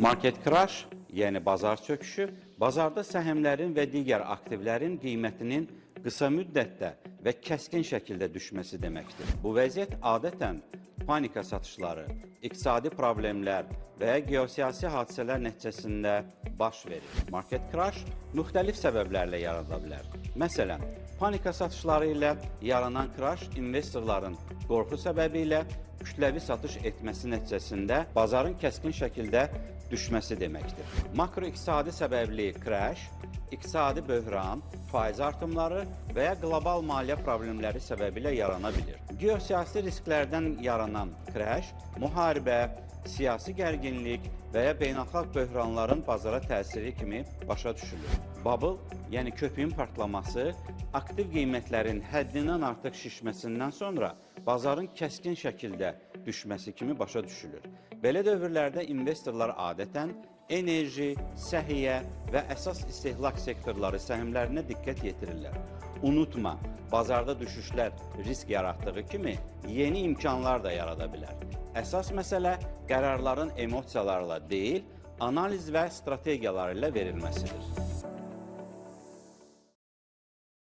Market crash, yəni bazar çöküşü, bazarda səhmlərin və digər aktivlərin qiymətinin qısa müddətdə və kəskin şəkildə düşməsi deməkdir. Bu vəziyyət adətən panika satışları, iqtisadi problemlər və ya geosiyasi hadisələr nəticəsində baş verir. Market crash müxtəlif səbəblərlə yarada bilər. Məsələn, panika satışları ilə yaranan crash investorların qorxu səbəbi ilə kütləvi satış etməsi nəticəsində bazarın kəskin şəkildə düşməsi deməkdir. Makroiqtisadi səbəbli crash, iqtisadi böhran, faiz artımları və ya qlobal maliyyə problemləri səbəbilə yarana bilir. Geosiyasi risklərdən yaranan crash, müharibə, siyasi gərginlik və ya beynəlxalq böhranların bazara təsiri kimi başa düşülür. Bubble, yəni köpüyün partlaması, aktiv qiymətlərin həddindən artıq şişməsindən sonra bazarın kəskin şəkildə düşməsi kimi başa düşülür. Belə dövrlərdə investorlar adətən enerji, səhiyyə və əsas istehlak sektorları səhmlərinə diqqət yetirirlər. Unutma, bazarda düşüşlər risk yaratdığı kimi yeni imkanlar da yarada bilər. Əsas məsələ qərarların emosiyalarla deyil, analiz və strategiyalar ilə verilməsidir.